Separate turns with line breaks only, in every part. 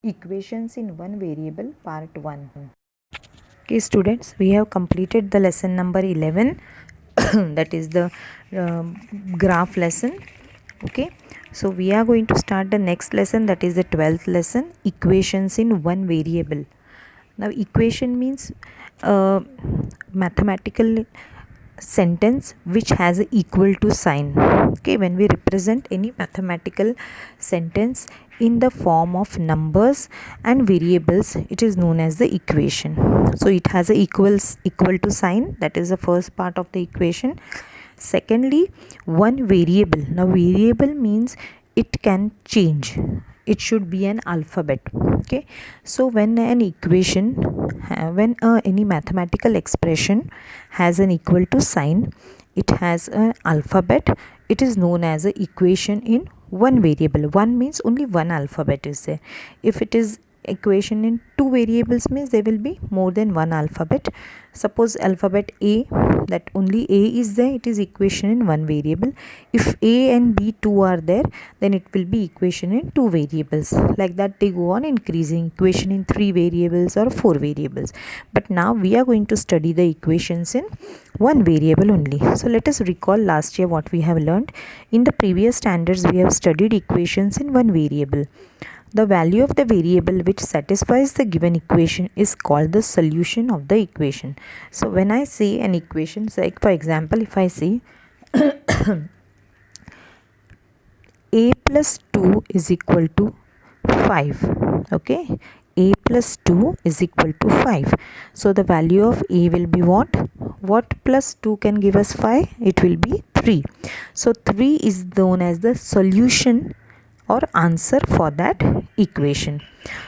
Equations in one variable, part 1. Okay students, we have completed the lesson number 11 that is the graph lesson. Okay, so we are going to start the next lesson, that is the 12th lesson, equations in one variable. Now equation means mathematical sentence which has a equal to sign. Okay, when we represent any mathematical sentence in the form of numbers and variables, it is known as the equation. So it has a equal to sign, that is the first part of the equation. Secondly, one variable. Now variable means it can change, it should be an alphabet. Okay, so when an equation when any mathematical expression has an equal to sign, it has an alphabet, it is known as a equation in one variable. One means only one alphabet is there. If it is equation in two variables, means there will be more than one alphabet. Suppose alphabet A, that only A is there, it is equation in one variable. If A and B two are there, then it will be equation in two variables. Like that they go on increasing, equation in three variables or four variables. But now we are going to study the equations in one variable only. So let us recall last year what we have learned. In the previous standards we have studied equations in one variable. The value of the variable which satisfies the given equation is called the solution of the equation. So when I say an equation, like for example, if I say a plus 2 is equal to 5. Okay, a plus 2 is equal to 5. So the value of a will be what? What plus 2 can give us 5? It will be 3. So 3 is known as the solution or answer for that equation.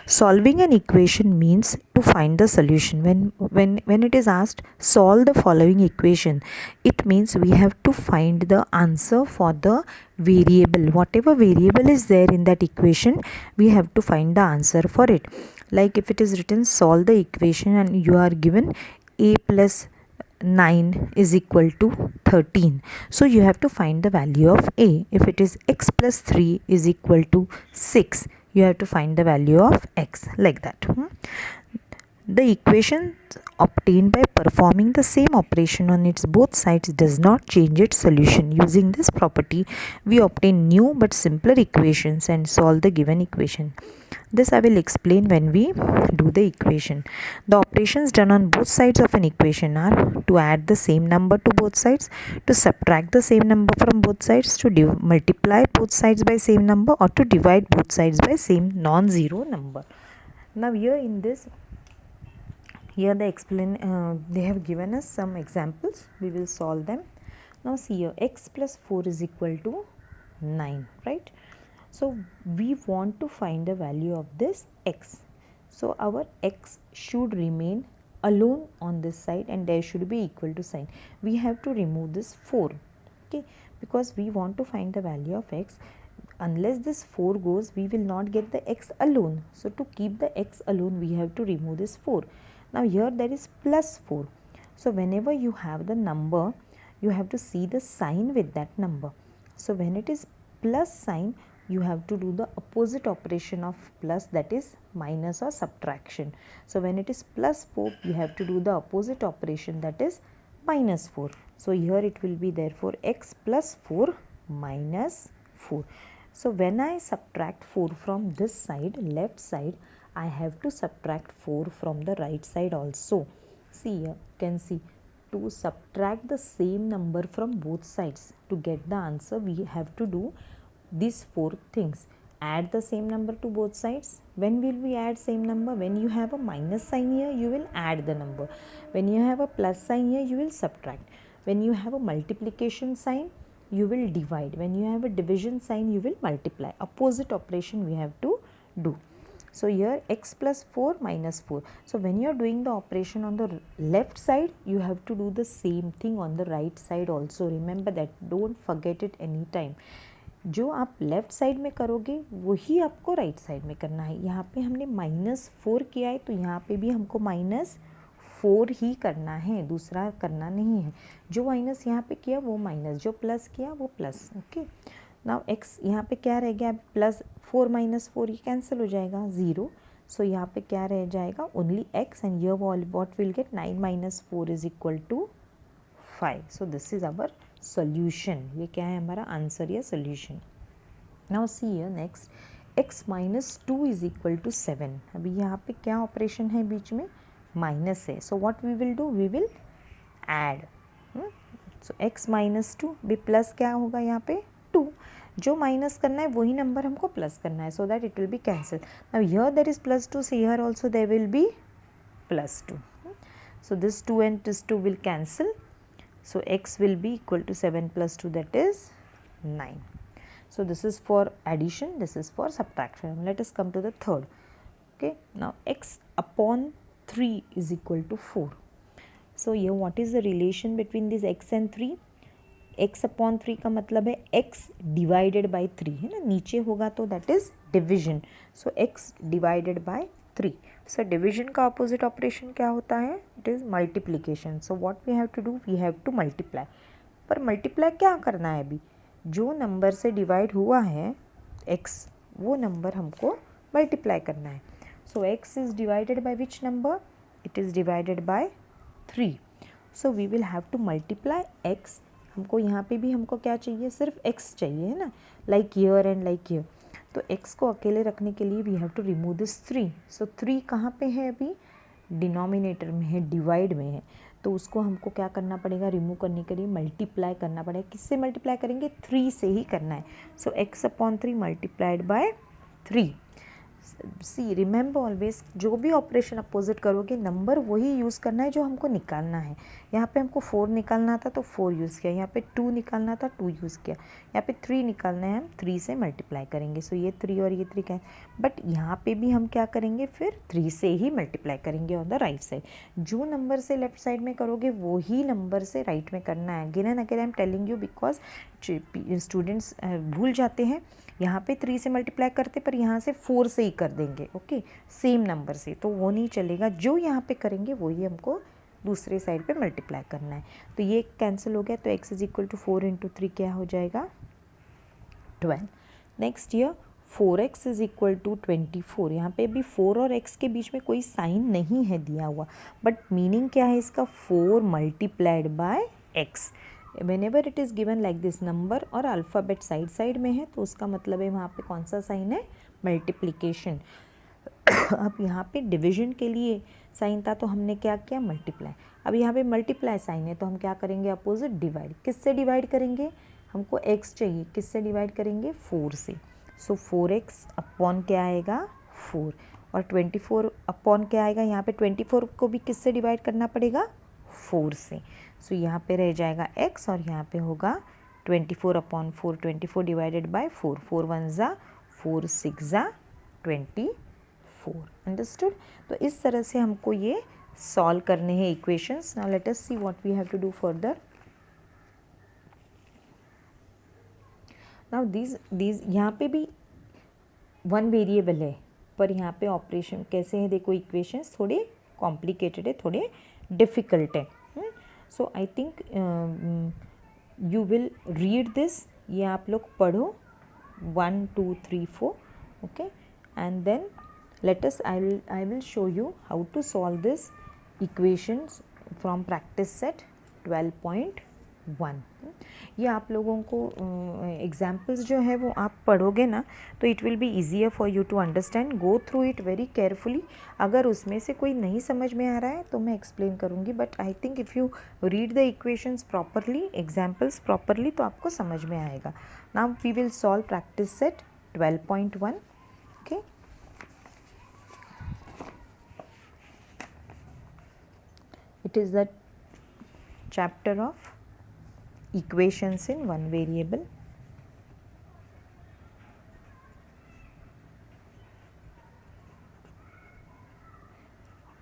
Solving an equation means to find the solution. When it is asked solve the following equation, it means we have to find the answer for the variable. Whatever variable is there in that equation, we have to find the answer for it. Like if it is written solve the equation and you are given a plus 9 is equal to 13, so you have to find the value of a. If it is x plus 3 is equal to 6, you have to find the value of x, like that. The equation obtained by performing the same operation on its both sides does not change its solution. Using this property, we obtain new but simpler equations and solve the given equation. This I will explain when we do the equation. The operations done on both sides of an equation are to add the same number to both sides, to subtract the same number from both sides, to multiply both sides by same number, or to divide both sides by same non-zero number. Now here in this, here they have given us some examples. We will solve them. Now see here, x plus 4 is equal to 9, right? So we want to find the value of this x. So our x should remain alone on this side and there should be equal to sign. We have to remove this 4, okay, because we want to find the value of x. Unless this 4 goes, we will not get the x alone. So to keep the x alone, we have to remove this 4. Now here there is plus 4. So whenever you have the number, you have to see the sign with that number. So when it is plus sign, you have to do the opposite operation of plus, that is minus or subtraction. So when it is plus 4, you have to do the opposite operation, that is minus 4. So here it will be therefore x plus 4 minus 4. So when I subtract 4 from this side, left side, I have to subtract 4 from the right side also. See here, you can see, to subtract the same number from both sides to get the answer, we have to do these 4 things. Add the same number to both sides. When will we add same number? When you have a minus sign here, you will add the number. When you have a plus sign here, you will subtract. When you have a multiplication sign, you will divide. When you have a division sign, you will multiply. Opposite operation we have to do. So here x plus 4 minus 4. So when you are doing the operation on the left side, you have to do the same thing on the right side also. Remember that, don't forget it anytime. जो आप left side में करोगे वही आपको right side में करना है. यहाँ पे हमने -4 किया है तो यहाँ पे भी हमको -4 ही करना है, दूसरा करना नहीं है. जो माइनस यहाँ पे किया वो माइनस, जो प्लस किया वो प्लस. ओके, नाउ x यहाँ पे क्या रह गया, प्लस 4 माइनस 4 ये कैंसिल हो जाएगा 0. सो यहाँ पे क्या रह जाएगा, ओनली x एंड ये what will get 9 minus 4 is equal to 5. So this is our solution. ये क्या है हमारा आंसर या solution. Now see here next, x minus 2 is equal to 7. अभी यहाँ पे क्या ऑपरेशन है, बीच में माइनस है. So what we will do, we will add. So x minus 2 भी प्लस क्या होगा यहाँ पे 2. जो माइनस करना है वही नंबर हमको प्लस करना है, so that it will be cancel. Now here there is plus 2, so here also there will be plus 2. So this 2 and this 2 will cancel. So x will be equal to 7 plus 2, that is 9. So this is for addition, this is for subtraction. Let us come to the third. Okay, now x upon 3 is equal to 4. So here what is the relation between this x and 3? x upon 3 का मतलब है x divided by 3 है ना, नीचे होगा तो that is division. So x divided by 3. So division का opposite operation क्या होता है, it is multiplication. So what we have to do, we have to multiply. पर multiply क्या करना है, अभी जो नंबर से डिवाइड हुआ है x, वो नंबर हमको मल्टीप्लाई करना है. So x is divided by which number, it is divided by 3. So we will have to multiply x. हमको यहाँ पे भी हमको क्या चाहिए, सिर्फ x चाहिए है ना, like here and like here. तो x को अकेले रखने के लिए we have to remove this 3. So 3 कहाँ पे है, अभी डिनोमिनेटर में है, डिवाइड में है. तो उसको हमको क्या करना पड़ेगा, रिमूव करने के लिए मल्टीप्लाई करना पड़ेगा. किससे मल्टीप्लाई करेंगे, 3 से ही करना है. So x upon 3 multiplied by 3. See remember always, जो भी ऑपरेशन अपोजिट करोगे नंबर वही यूज़ करना है जो हमको निकालना है. यहाँ पे हमको 4 निकालना था तो 4 यूज़ किया, यहाँ पे 2 निकालना था 2 यूज़ किया, यहाँ पे 3 निकालना है हम 3 से मल्टीप्लाई करेंगे. सो ये 3 और ये 3 क्या है, बट यहाँ पे भी हम क्या करेंगे, फिर 3 से ही मल्टीप्लाई करेंगे ऑन द राइट साइड. जो नंबर से लेफ्ट साइड में करोगे वही नंबर से राइट में करना है. Again and again I am telling you, because students भूल जाते हैं. यहाँ पे 3 से मल्टीप्लाई करते पर यहाँ से 4 से ही कर देंगे. ओके, सेम नंबर से, तो वो नहीं चलेगा. जो यहाँ पे करेंगे वही हमको दूसरे साइड पे मल्टीप्लाई करना है. तो ये कैंसिल हो गया, तो x is equal to 4 into 3 क्या हो जाएगा, 12. Next year 4x is equal to 24. यहाँ पे भी 4 और x के बीच में कोई साइन नहीं है दिया हुआ, बट मीनिंग क्या है इसका, 4 multiplied by x. whenever it is given like this number और अल्फ़ाबेट साइड साइड में है तो उसका मतलब है वहाँ पे कौन सा साइन है, मल्टीप्लिकेशन. अब यहाँ पे डिवीजन के लिए साइन था तो हमने क्या किया, मल्टीप्लाई. अब यहाँ पे मल्टीप्लाई साइन है तो हम क्या करेंगे, अपोजिट डिवाइड. किससे डिवाइड करेंगे, हमको x चाहिए, किससे डिवाइड करेंगे, 4 से. सो 4x अपॉन क्या आएगा, 4. और 24 अपॉन क्या आएगा, यहाँ पे 24 को भी किससे डिवाइड करना पड़ेगा, 4 से. सो यहाँ पे रह जाएगा x और यहाँ पे होगा 24 अपॉन 4. 24 डिवाइडेड बाय 4, 4 1 ज़ा 4, 6 ज़ा 24. अंडरस्टूड. तो इस तरह से हमको ये सॉल्व करने हैं equations. Now let us see what we have to do further. Now these यहाँ पे भी 1 वेरिएबल है, पर यहाँ पे ऑपरेशन कैसे है, देखो इक्वेशंस थोड़े कॉम्प्लिकेटेड है, थोड़े डिफ़िकल्ट है. So I think you will read this, ये आप लोग पढ़ो 1 2 3 4. Okay, and then let us I will show you how to solve this equations from practice set 12.1. ये आप लोगों को एग्जाम्पल्स जो है वो आप पढ़ोगे ना तो it will be easier for you to understand. Go through it very carefully. अगर उसमें से कोई नहीं समझ में आ रहा है तो मैं एक्सप्लेन करूँगी, but I think if you read the equations properly, examples properly, तो आपको समझ में आएगा. Now we will solve practice set 12.1. Okay, it is the chapter of equations in one variable.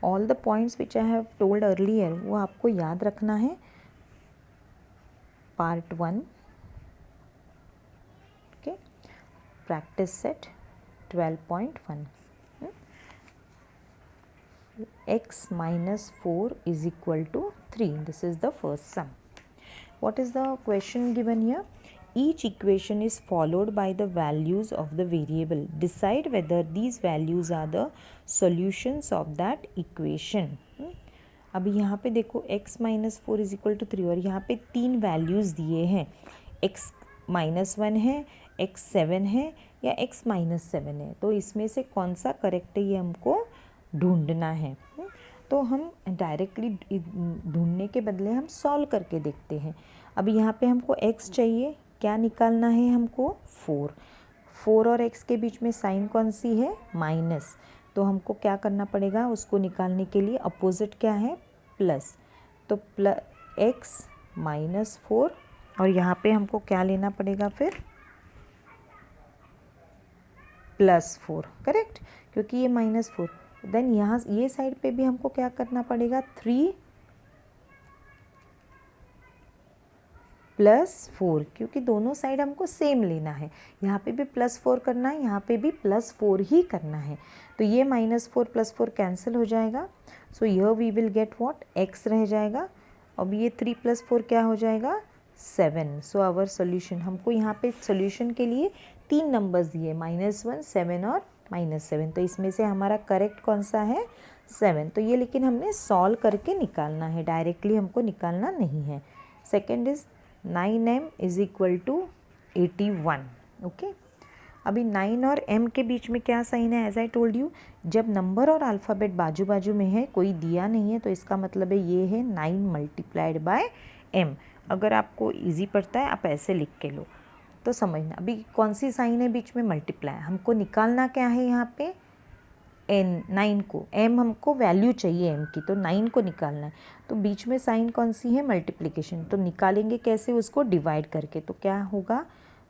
All the points which I have told earlier वो आपको याद रखना है. Part 1. Okay, practice set 12.1. x minus 4 is equal to 3. This is the first sum. What is the question given here? each equation is followed by the values of the variable. Decide whether these values are the solutions of that equation. अभी यहाँ पे देखो x minus 4 is equal to 3 और यहाँ पे 3 values दिए हैं, x minus 1 है, x 7 है या x माइनस 7 है। तो इसमें से कौन सा करेक्ट है ये हमको ढूंढना है। तो हम डायरेक्टली ढूंढने के बदले हम सॉल्व करके देखते हैं। अभी यहाँ पे हमको x चाहिए, क्या निकालना है हमको 4 और x के बीच में साइन कौन सी है, माइनस। तो हमको क्या करना पड़ेगा, उसको निकालने के लिए अपोजिट क्या है, प्लस। तो x माइनस 4 और यहाँ पे हमको क्या लेना पड़ेगा फिर, प्लस 4, करेक्ट, क्योंकि ये माइनस 4। देन यहाँ ये साइड पे भी हमको क्या करना पड़ेगा, 3 प्लस 4, क्योंकि दोनों साइड हमको सेम लेना है। यहाँ पे भी प्लस 4 करना है, यहाँ पे भी प्लस 4 ही करना है। तो ये माइनस 4 प्लस 4 कैंसिल हो जाएगा। सो यह we will get what, x रह जाएगा। अब ये 3 प्लस 4 क्या हो जाएगा, 7। सो आवर सोल्यूशन, हमको यहाँ पे सोल्यूशन के लिए 3 नंबर्स दिए, -1, 7 और -7। तो इसमें से हमारा करेक्ट कौन सा है, 7। तो ये लेकिन हमने सॉल्व करके निकालना है, डायरेक्टली हमको निकालना नहीं है। Second is 9m is equal to 81। Okay, अभी 9 और m के बीच में क्या साइन है, एज आई टोल्ड यू, जब नंबर और अल्फ़ाबेट बाजू बाजू में है, कोई दिया नहीं है, तो इसका मतलब है ये है 9 मल्टीप्लाइड बाय m। अगर आपको इजी पड़ता है आप ऐसे लिख के लो तो समझना। अभी कौन सी साइन है बीच में, मल्टीप्लाई। हमको निकालना क्या है यहाँ पे, n 9 को, m हमको वैल्यू चाहिए m की, तो 9 को निकालना है। तो बीच में साइन कौन सी है, मल्टीप्लिकेशन। तो निकालेंगे कैसे उसको, डिवाइड करके। तो क्या होगा,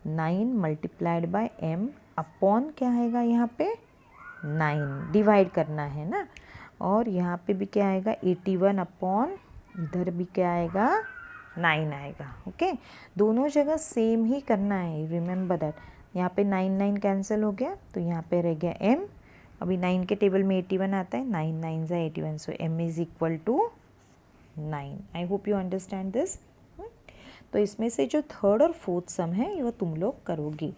9 मल्टीप्लाइड बाय m अपॉन क्या आएगा यहाँ पे, 9, डिवाइड करना है ना। और यहाँ पे भी क्या आएगा, 81 अपॉन, इधर भी क्या आएगा, 9 आएगा। ओके, दोनों जगह सेम ही करना है, रिमेंबर दैट। यहाँ पे 9 कैंसिल हो गया, तो यहाँ पे रह गया m। अभी 9 के टेबल में 81 आता है, 9 9 ज़ा 81, so m is equal to 9। I hope you understand this. तो इसमें से जो थर्ड और फोर्थ सम है वो तुम लोग करोगी।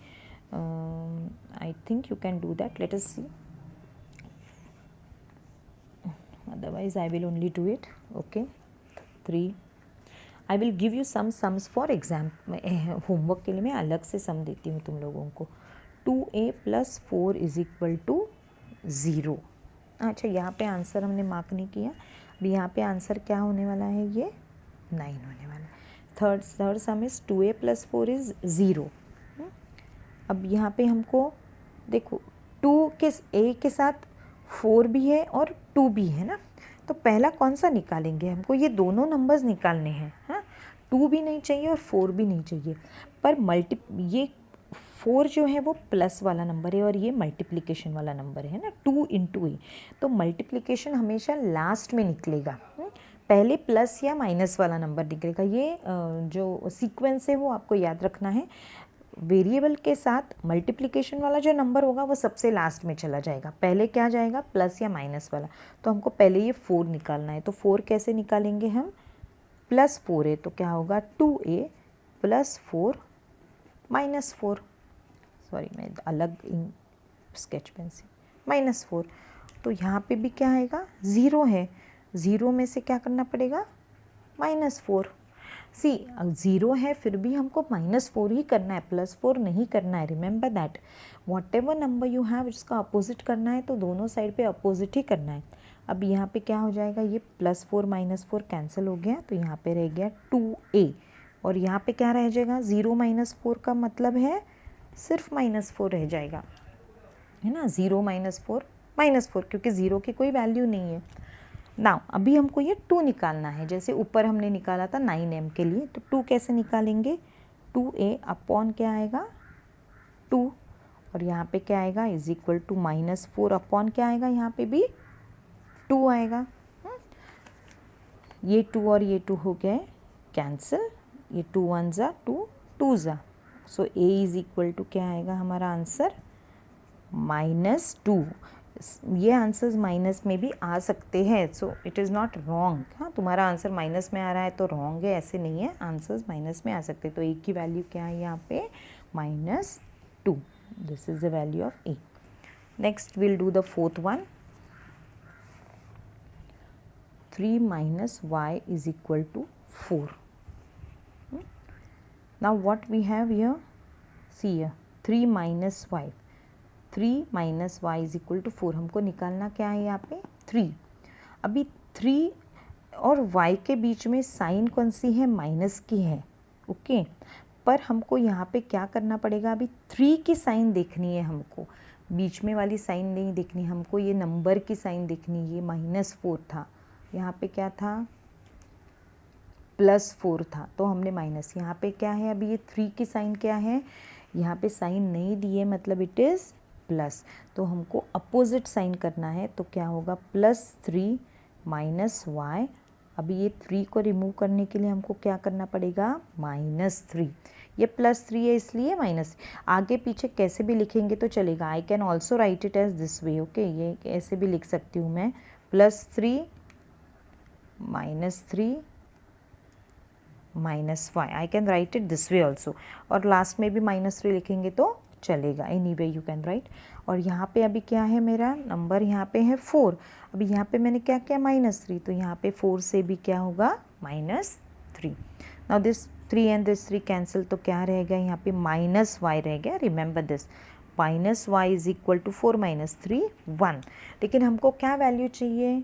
I think you can do that, let us see, otherwise I will only do it. Okay, 3 I will give you some sums for exam, homework के लिए मैं अलग से सम देती हूँ तुम लोगों को। 2a + 4 is equal to 0। अच्छा, यहाँ पे आंसर हमने मार्क नहीं किया। अभी यहाँ पे आंसर क्या होने वाला है, ये 9 होने वाला है। Third some is 2a + 4 is 0। अब यहाँ पे हमको देखो 2 के a के साथ 4 भी है और 2 भी है ना, तो पहला कौन सा निकालेंगे, हमको ये दोनों नंबर्स निकालने हैं। हाँ, 2 भी नहीं चाहिए और 4 भी नहीं चाहिए, पर ये 4 जो है वो प्लस वाला नंबर है और ये मल्टीप्लिकेशन वाला नंबर है ना, 2 × a। तो मल्टीप्लिकेशन हमेशा लास्ट में निकलेगा, पहले प्लस या माइनस वाला नंबर निकलेगा। ये जो सीक्वेंस है वो आपको याद रखना है। वेरिएबल के साथ मल्टीप्लिकेशन वाला जो नंबर होगा वो सबसे लास्ट में चला जाएगा, पहले क्या जाएगा, प्लस या माइनस वाला। तो हमको पहले ये 4 निकालना है। तो 4 कैसे निकालेंगे हम, +4 है तो क्या होगा, 2a + 4 -4, सॉरी मैं अलग स्केच पेन से, -4। तो यहाँ पे भी क्या आएगा, 0 है, 0 में से क्या करना पड़ेगा, -4। सी 0 है फिर भी हमको -4 ही करना है, +4 नहीं करना है। Remember that, what ever number you have इसका अपोजिट करना है, तो दोनों साइड पे अपोजिट ही करना है। अब यहाँ पे क्या हो जाएगा, ये +4 -4 कैंसिल हो गया, तो यहाँ पे रह गया 2a और यहाँ पे क्या रह जाएगा, 0 - 4 का मतलब है सिर्फ -4 रह जाएगा, है ना। 0 - 4 -4, क्योंकि 0 की कोई वैल्यू नहीं है ना। अभी हमको ये 2 निकालना है, जैसे ऊपर हमने निकाला था 9m के लिए, तो 2 कैसे निकालेंगे, 2a अपॉन क्या आएगा, 2, और यहाँ पे क्या आएगा, इज इक्वल टू -4 अपॉन क्या आएगा, यहाँ पे भी 2 आएगा। ये 2 और ये 2 हो गए कैंसिल, ये 2 1 ज़ा 2 2 ज़ा, सो a इज इक्वल टू क्या आएगा हमारा आंसर, -2। ये आंसर्स माइनस में भी आ सकते हैं, so it is not wrong. हाँ, तुम्हारा आंसर माइनस में आ रहा है तो रॉन्ग है, ऐसे नहीं है, आंसर्स माइनस में आ सकते हैं। तो ए की वैल्यू क्या है यहाँ पे, -2। This is the value of A. Next will do the fourth one. 3 minus y is equal to 4. Now what we have here, see here 3 minus y, 3 minus y is equal to 4। हमको निकालना क्या है यहाँ पे 3। अभी 3 और y के बीच में साइन कौन सी है, माइनस की है, ओके। पर हमको यहाँ पे क्या करना पड़ेगा, अभी 3 की साइन देखनी है हमको, बीच में वाली साइन नहीं देखनी हमको, ये नंबर की साइन देखनी है। ये -4 था, यहाँ पे क्या था, +4 था, तो हमने माइनस, यहाँ पे क्या है, अभी ये 3 की साइन क्या है, यहाँ पे साइन नहीं दी है, मतलब इट इज़ प्लस, तो हमको अपोजिट साइन करना है। तो क्या होगा, +3 माइनस y। अभी ये 3 को रिमूव करने के लिए हमको क्या करना पड़ेगा, -3। ये +3 है इसलिए माइनस, आगे पीछे कैसे भी लिखेंगे तो चलेगा। I can also write it as this way, okay. ये ऐसे भी लिख सकती हूँ मैं, +3 -3 -y। I can write it this way also, और लास्ट में भी -3 लिखेंगे तो चलेगा, any way you can write. और यहाँ पे अभी क्या है, मेरा नंबर यहाँ पे है 4। अभी यहाँ पे मैंने क्या किया, -3, तो यहाँ पे 4 से भी क्या होगा, -3। Now this 3 and this 3 cancel, तो क्या रहेगा यहाँ पे, -y रह गया। Remember this, -y is equal to 4 - 3 1। लेकिन हमको क्या वैल्यू चाहिए,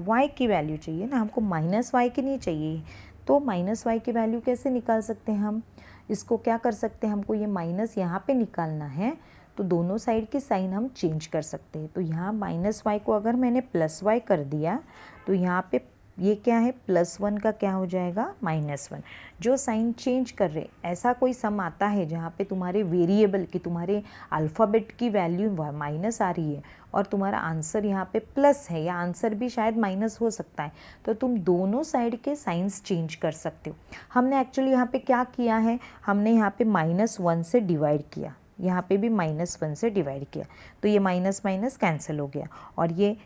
y की वैल्यू चाहिए ना, हमको -y की नहीं चाहिए। तो -y की वैल्यू कैसे निकाल सकते हैं हम, इसको क्या कर सकते हैं, हमको ये माइनस यहाँ पे निकालना है, तो दोनों साइड की साइन हम चेंज कर सकते हैं। तो यहाँ -y को अगर मैंने +y कर दिया, तो यहाँ पे ये क्या है, +1 का क्या हो जाएगा, -1। जो साइन चेंज कर रहे, ऐसा कोई सम आता है जहाँ पे तुम्हारे वेरिएबल की, तुम्हारे अल्फ़ाबेट की वैल्यू माइनस आ रही है और तुम्हारा आंसर यहाँ पे प्लस है, या आंसर भी शायद माइनस हो सकता है, तो तुम दोनों साइड के साइंस चेंज कर सकते हो। हमने एक्चुअली यहाँ पे क्या किया है, हमने यहाँ पे -1 से डिवाइड किया, यहाँ पे भी -1 से डिवाइड किया, तो ये माइनस माइनस कैंसिल हो गया। और ये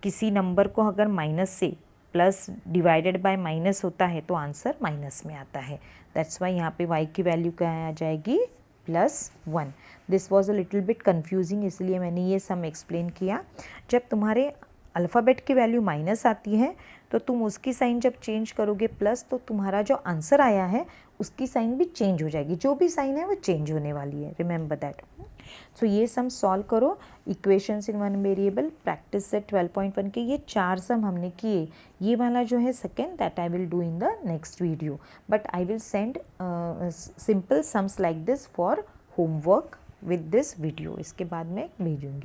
किसी नंबर को अगर माइनस से प्लस डिवाइडेड बाय माइनस होता है तो आंसर माइनस में आता है। दैट्स वाई यहाँ पे y की वैल्यू क्या आ जाएगी, +1। This was a little bit confusing, इसलिए मैंने ये सम एक्सप्लेन किया। जब तुम्हारे अल्फ़ाबेट की वैल्यू माइनस आती है तो तुम उसकी साइन जब चेंज करोगे प्लस, तो तुम्हारा जो आंसर आया है उसकी साइन भी चेंज हो जाएगी, जो भी साइन है वो चेंज होने वाली है, रिमेंबर दैट। सो ये सम सॉल्व करो, equations in one variable, practice set 12.1 के ये 4 सम हमने किए। ये वाला जो है second, that I will do in the next video, but I will send simple sums like this for homework with this video. इसके बाद मैं भेजूँगी।